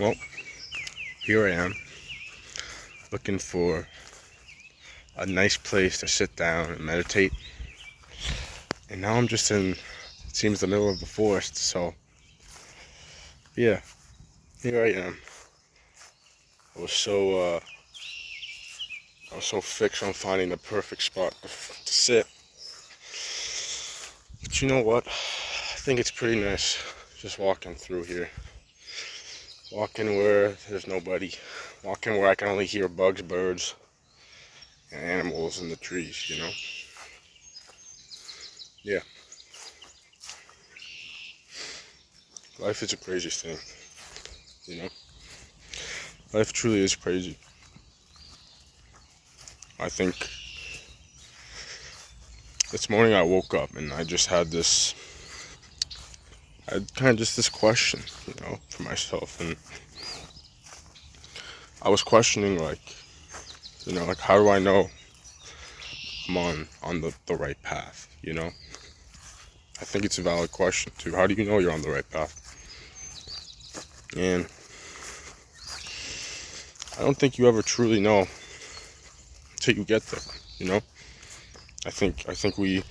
Well, here I am, looking for a nice place to sit down and meditate. And now I'm just in, it seems, the middle of the forest. So, yeah, here I am. I was so, I was so fixed on finding the perfect spot to sit. But you know what? I think it's pretty nice just walking through here. Walking where there's nobody. Walking where I can only hear bugs, birds, and animals in the trees, you know? Yeah. Life is a crazy thing, you know? Life truly is crazy. I think this morning I woke up and I just had this, I had kind of just this question, you know, for myself. And I was questioning, like, you know, like, how do I know I'm on the right path, you know? I think it's a valid question, too. How do you know you're on the right path? And I don't think you ever truly know until you get there, you know? I think we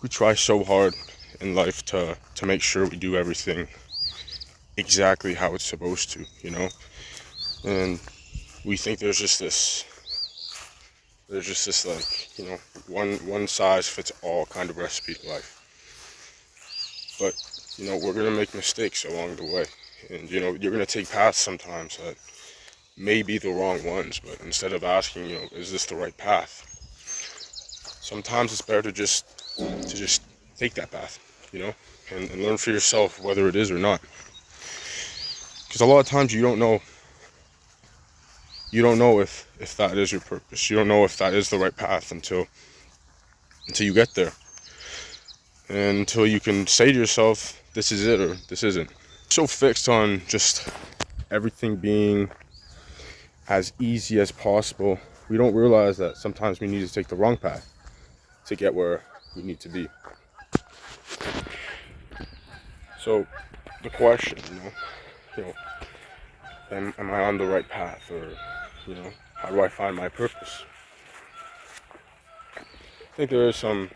try so hard in life to make sure we do everything exactly how it's supposed to, you know? And we think there's just this like, you know, one size fits all kind of recipe to life. But, you know, we're gonna make mistakes along the way. And, you know, you're gonna take paths sometimes that may be the wrong ones, but instead of asking, you know, is this the right path? Sometimes it's better to just take that path, you know, and learn for yourself whether it is or not. Because a lot of times you don't know if that is your purpose. You don't know if that is the right path until you get there. And until you can say to yourself, this is it or this isn't. So fixed on just everything being as easy as possible, we don't realize that sometimes we need to take the wrong path to get where we need to be. So the question, you know, am I on the right path, or, you know, how do I find my purpose? I think there is some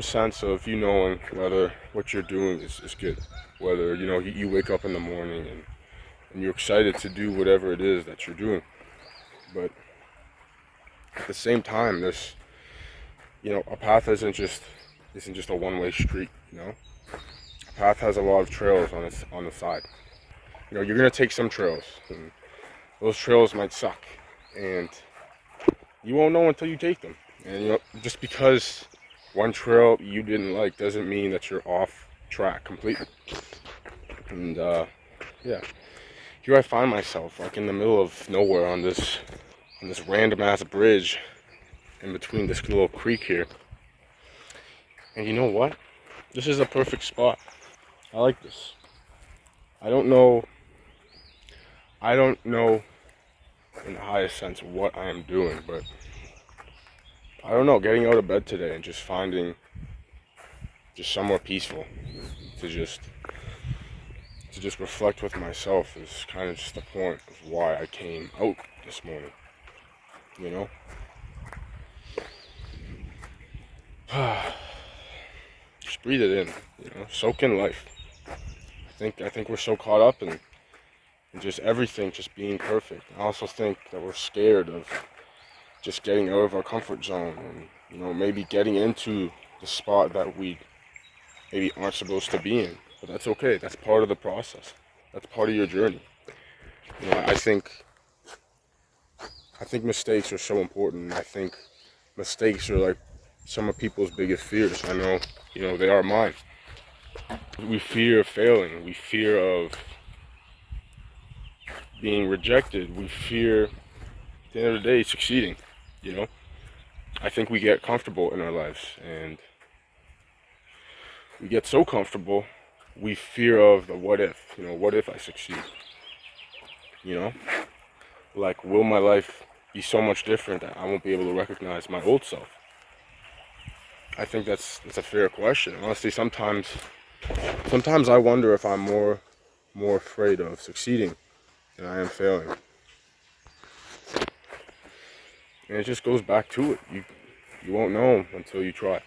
sense of you knowing whether what you're doing is good, whether, you know, you wake up in the morning and you're excited to do whatever it is that you're doing. But at the same time, there's, you know, a path isn't just a one-way street, you know. A path has a lot of trails on the side. You know, you're gonna take some trails, and those trails might suck, and you won't know until you take them. And, you know, just because one trail you didn't like doesn't mean that you're off track completely. And yeah, here I find myself like in the middle of nowhere on this random ass bridge in between this little creek here. And you know what? This is a perfect spot. I like this. I don't know in the highest sense what I am doing, but I don't know, getting out of bed today and just finding just somewhere peaceful to just reflect with myself is kind of just the point of why I came out this morning, you know? Just breathe it in, you know, soak in life. I think we're so caught up in just everything just being perfect. I also think that we're scared of just getting out of our comfort zone and, you know, maybe getting into the spot that we maybe aren't supposed to be in. But that's okay. That's part of the process. That's part of your journey. You know, I think mistakes are so important. I think mistakes are like some of people's biggest fears. I know, you know, they are mine. We fear failing. We fear of being rejected. We fear, at the end of the day, succeeding, you know? I think we get comfortable in our lives, and we get so comfortable, we fear of the what if, you know, what if I succeed? You know? Like, will my life be so much different that I won't be able to recognize my old self? I think that's a fair question. Honestly, sometimes Sometimes I wonder if I'm more afraid of succeeding than I am failing. And it just goes back to it. You won't know until you try.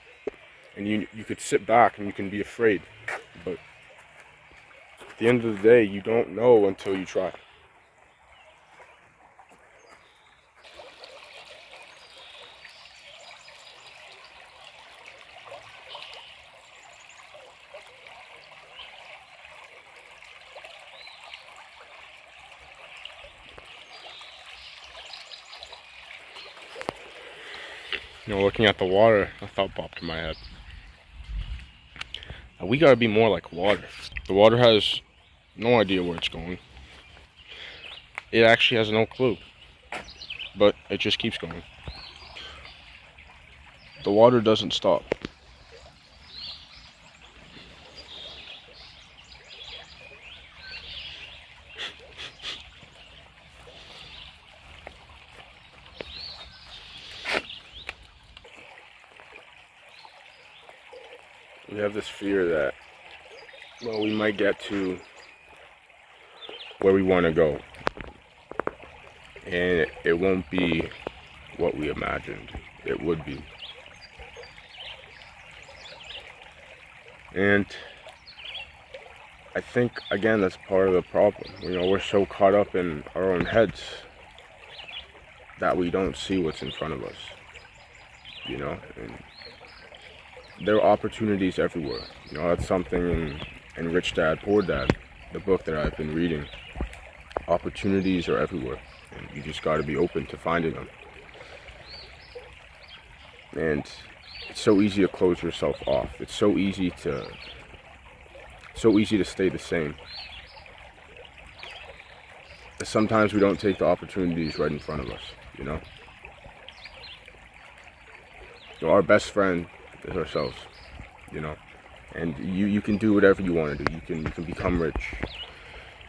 And you could sit back and you can be afraid. But at the end of the day, you don't know until you try. Looking at the water, a thought popped in my head. We gotta be more like water. The water has no idea where it's going. It actually has no clue, but it just keeps going. The water doesn't stop. We have this fear that, well, we might get to where we want to go, and it won't be what we imagined it would be. And I think, again, that's part of the problem. We're so caught up in our own heads that we don't see what's in front of us, and there are opportunities everywhere. That's something in Rich Dad, Poor Dad, the book that I've been reading. Opportunities are everywhere, and you just got to be open to finding them. And it's so easy to close yourself off. It's so easy to stay the same. Sometimes we don't take the opportunities right in front of us, Our best friend is ourselves, and you can do whatever you want to do. You can become rich.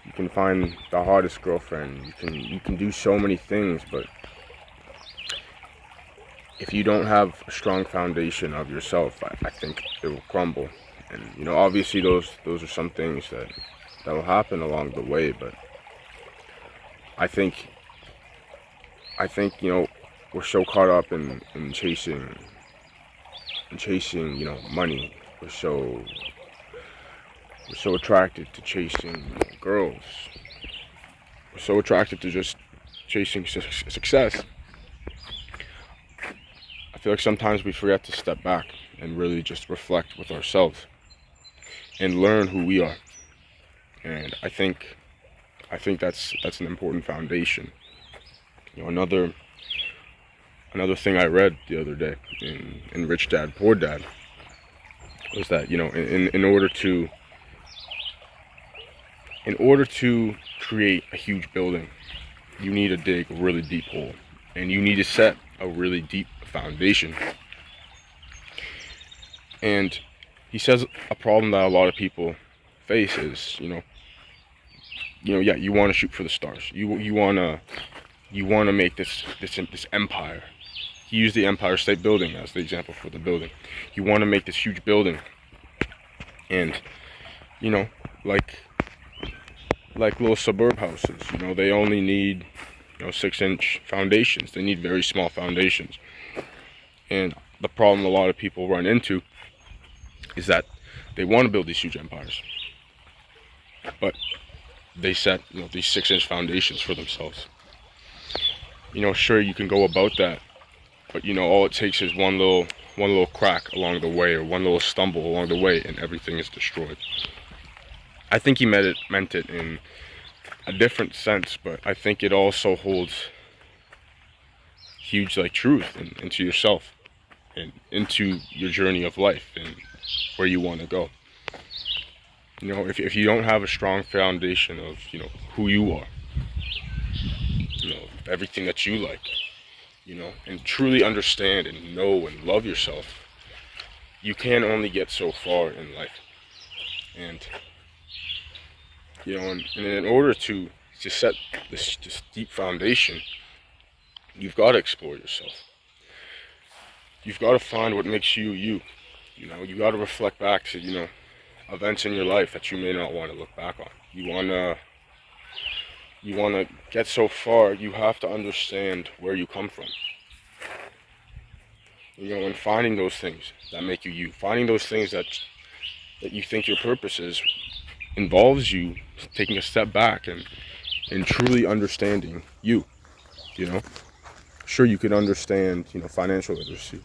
You can find the hottest girlfriend. You can do so many things, but if you don't have a strong foundation of yourself, I think it will crumble. And obviously those are some things that will happen along the way, but I think we're so caught up in chasing money. We're so attracted to chasing girls. We're so attracted to just chasing success. I feel like sometimes we forget to step back and really just reflect with ourselves and learn who we are. And I think that's an important foundation. Another thing I read the other day in Rich Dad, Poor Dad was that in order to create a huge building, you need to dig a really deep hole, and you need to set a really deep foundation. And he says a problem that a lot of people face is, you want to shoot for the stars. You want to make this empire. He used the Empire State Building as the example for the building. You want to make this huge building, and like little suburb houses, they only need 6-inch foundations. They need very small foundations. And the problem a lot of people run into is that they want to build these huge empires, but they set these 6-inch foundations for themselves. Sure, you can go about that, but all it takes is one little crack along the way, or one little stumble along the way, and everything is destroyed. I think he meant it in a different sense, but I think it also holds huge truth into yourself and into your journey of life and where you want to go. If you don't have a strong foundation of who you are, everything that you like, and truly understand and know and love yourself, you can only get so far in life. And and in order to set this deep foundation, you've got to explore yourself. You've got to find what makes you you. You got to reflect back to events in your life that you may not want to look back on. You wanna get so far, you have to understand where you come from. And finding those things that make you you, finding those things that you think your purpose is, involves you taking a step back and truly understanding you. Sure, you could understand, financial literacy.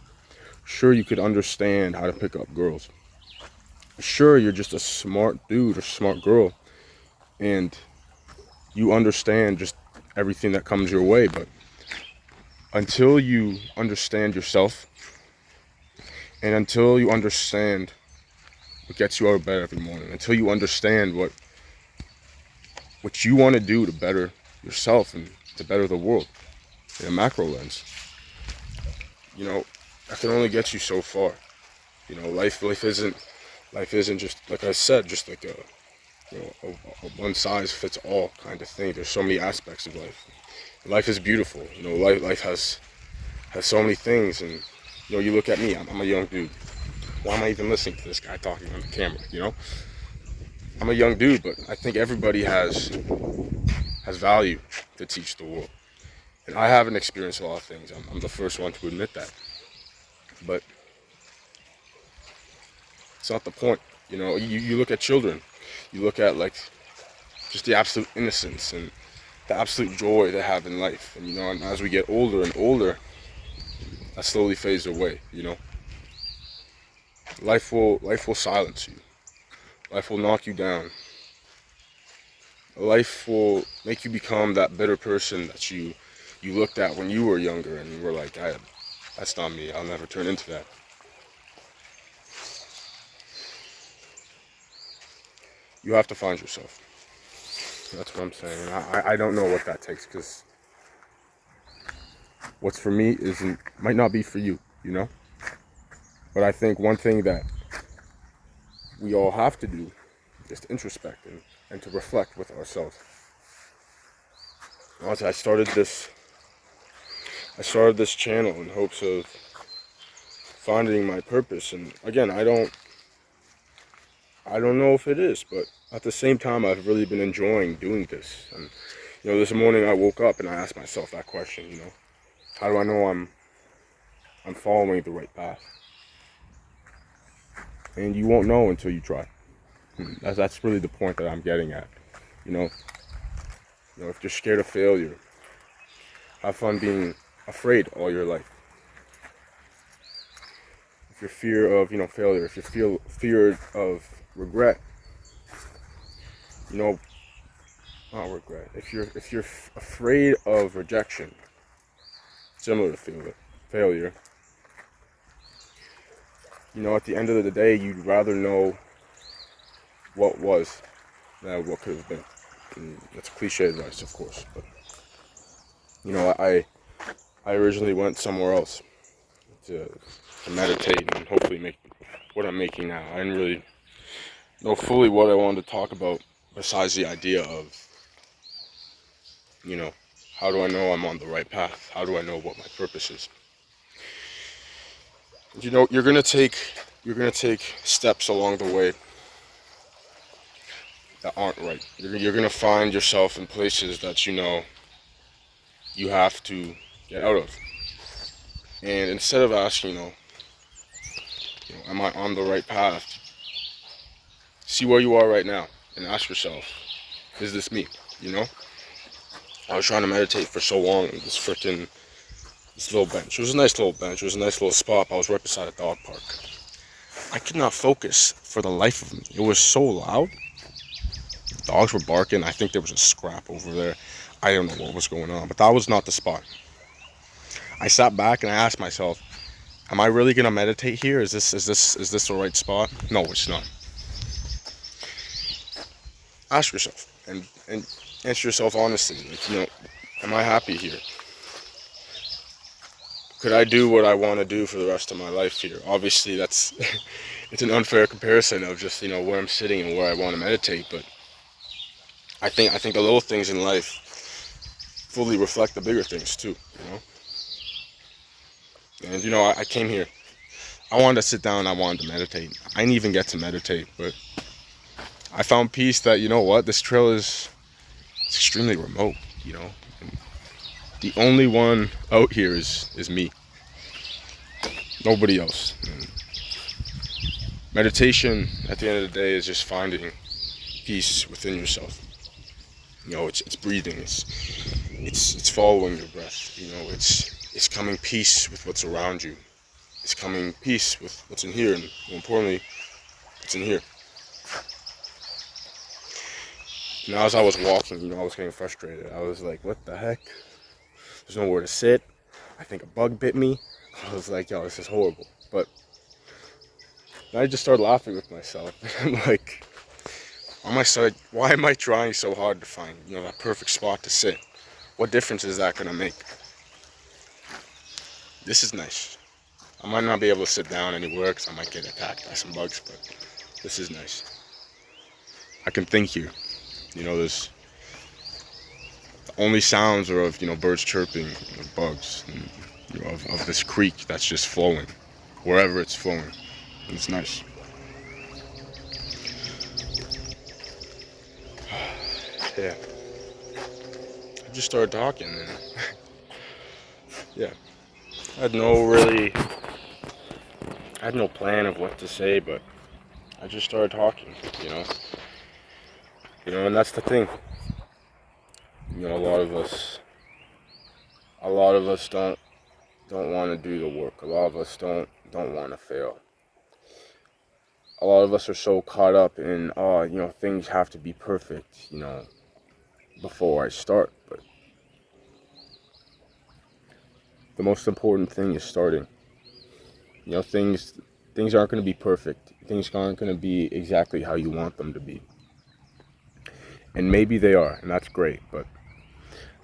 Sure, you could understand how to pick up girls. Sure, you're just a smart dude or smart girl, and you understand just everything that comes your way, but until you understand yourself, and until you understand what gets you out of bed every morning, until you understand what you want to do to better yourself and to better the world in a macro lens, that can only get you so far. Life isn't just, like I said, just like a one size fits all kind of thing. There's so many aspects of life. Life is beautiful. Life has so many things, and you look at me. I'm a young dude. Why am I even listening to this guy talking on the camera? I'm a young dude, but I think everybody has value to teach the world. And I haven't experienced a lot of things. I'm the first one to admit that. But it's not the point. You look at children. You look at just the absolute innocence and the absolute joy they have in life. And as we get older and older, that slowly fades away. Life will silence you. Life will knock you down. Life will make you become that bitter person that you looked at when you were younger and you were like, that's not me. I'll never turn into that. You have to find yourself. That's what I'm saying. I don't know what that takes, because what's for me might not be for you, But I think one thing that we all have to do is to introspect and to reflect with ourselves. I started this channel in hopes of finding my purpose, and again, I don't know if it is, but at the same time, I've really been enjoying doing this. And this morning I woke up and I asked myself that question. How do I know I'm following the right path? And you won't know until you try. That's really the point that I'm getting at. If you're scared of failure, have fun being afraid all your life. If you're fear of failure, if you fear of regret, not regret. If you're afraid of rejection, similar to failure, at the end of the day, you'd rather know what was than what could have been. And that's cliche advice, of course, but I originally went somewhere else to meditate and hopefully make what I'm making now. I didn't really know fully what I wanted to talk about, besides the idea of, how do I know I'm on the right path? How do I know what my purpose is? You're gonna take steps along the way that aren't right. You're gonna find yourself in places that you have to get out of. And instead of asking, am I on the right path? See where you are right now and ask yourself, is this me? I was trying to meditate for so long in this little bench. It was a nice little bench. It was a nice little spot. I was right beside a dog park. I could not focus for the life of me. It was so loud. Dogs were barking. I think there was a scrap over there. I don't know what was going on, but that was not the spot. I sat back and I asked myself, am I really gonna meditate here? Is this the right spot? No, it's not. Ask yourself and answer yourself honestly. Am I happy here? Could I do what I want to do for the rest of my life here? Obviously, it's an unfair comparison of just where I'm sitting and where I want to meditate, but I think the little things in life fully reflect the bigger things too. And I came here. I wanted to sit down. I wanted to meditate. I didn't even get to meditate, but I found peace that, you know what, this trail is extremely remote, you know. And the only one out here is me. Nobody else. And meditation at the end of the day is just finding peace within yourself. You know, it's breathing, it's following your breath, you know, it's coming peace with what's around you. It's coming peace with what's in here, and more importantly, what's in here. Now as I was walking, you know, I was getting frustrated. I was like, what the heck? There's nowhere to sit. I think a bug bit me. I was like, yo, this is horrible. But I just started laughing with myself. I'm like, why am I trying so hard to find, you know, that perfect spot to sit? What difference is that gonna make? This is nice. I might not be able to sit down anywhere because I might get attacked by some bugs, but this is nice. I can think here. You know, there's the only sounds are of, you know, birds chirping, of bugs, and, you know, of this creek that's just flowing, wherever it's flowing. And it's nice. Yeah. I just started talking, and yeah. I had no plan of what to say, but I just started talking, you know. You know, and that's the thing. You know, a lot of us don't want to do the work. A lot of us don't want to fail. A lot of us are so caught up in, oh, you know, things have to be perfect, you know, before I start. But the most important thing is starting. You know, things aren't going to be perfect. Things aren't going to be exactly how you want them to be. And maybe they are, and that's great, but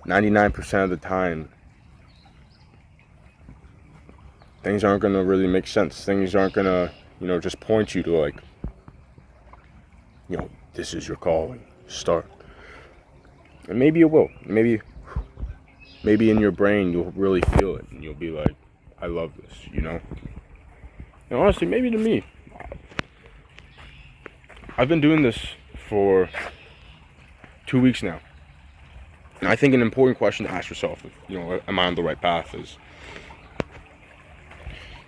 99% of the time, things aren't going to really make sense. Things aren't going to, you know, just point you to, like, you know, this is your calling, start. And maybe it will. Maybe in your brain you'll really feel it, and you'll be like, I love this, you know. And honestly, maybe to me, I've been doing this for 2 weeks now. And I think an important question to ask yourself, you know, am I on the right path, is,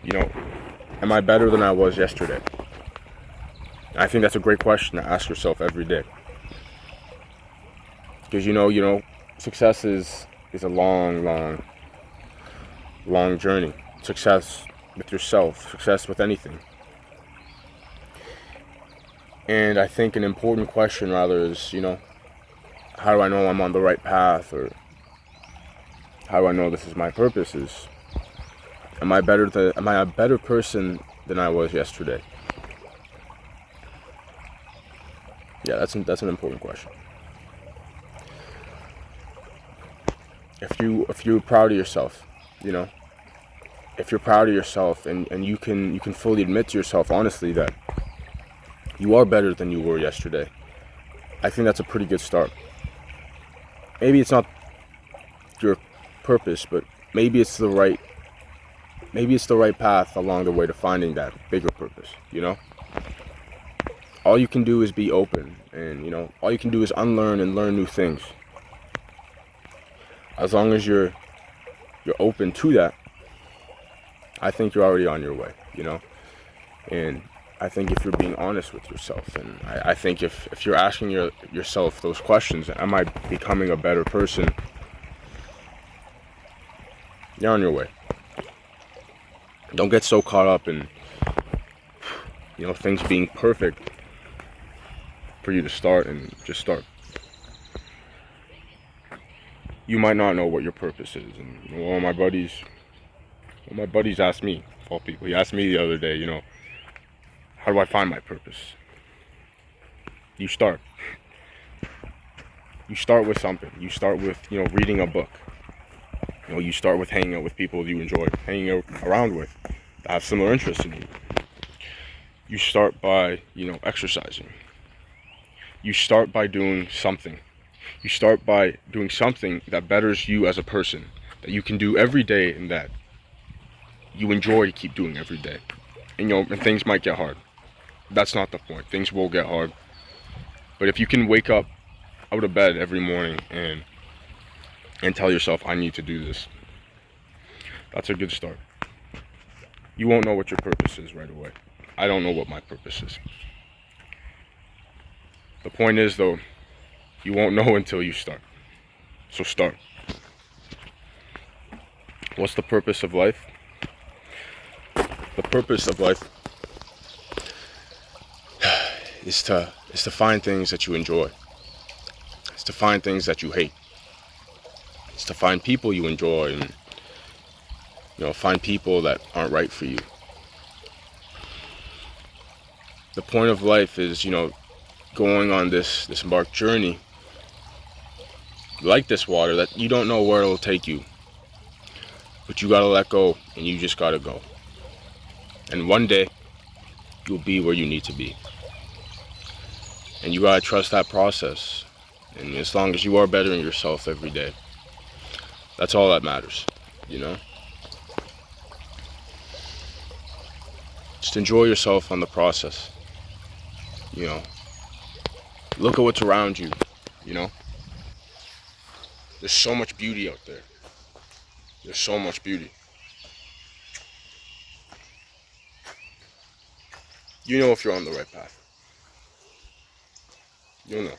you know, am I better than I was yesterday? I think that's a great question to ask yourself every day. Because, you know, success is a long journey. Success with yourself, success with anything. And I think an important question rather is, you know, how do I know I'm on the right path, or how do I know this is my purpose? Is, am I a better person than I was yesterday? Yeah, that's an important question. If you're proud of yourself, you know, if you're proud of yourself and you can fully admit to yourself honestly that you are better than you were yesterday, I think that's a pretty good start. Maybe it's not your purpose, but maybe it's the right path along the way to finding that bigger purpose, you know? All you can do is be open, and, you know, all you can do is unlearn and learn new things. As long as you're open to that, I think you're already on your way, you know? And I think if you're being honest with yourself, and I think if you're asking yourself those questions, am I becoming a better person? You're on your way. Don't get so caught up in, you know, things being perfect for you to start, and just start. You might not know what your purpose is, and, you know, one of my buddies asked me, of all people, he asked me the other day, you know, how do I find my purpose? You start. You start with something. You start with, you know, reading a book. You know, you start with hanging out with people you enjoy hanging around with, that have similar interests in you. You start by, you know, exercising. You start by doing something. You start by doing something that betters you as a person, that you can do every day, and that you enjoy to keep doing every day. And, you know, and things might get hard. That's not the point. Things will get hard. But if you can wake up out of bed every morning and tell yourself, I need to do this, that's a good start. You won't know what your purpose is right away. I don't know what my purpose is. The point is, though, you won't know until you start. So start. What's the purpose of life? The purpose of life is to find things that you enjoy. It's to find things that you hate. It's to find people you enjoy and, find people that aren't right for you. The point of life is, going on this embarked journey, like this water, that you don't know where it'll take you. But you gotta let go, and you just gotta go. And one day, you'll be where you need to be. And you gotta trust that process. And as long as you are bettering yourself every day, that's all that matters, Just enjoy yourself on the process. Look at what's around you, There's so much beauty out there. There's so much beauty. You know if you're on the right path. You'll know.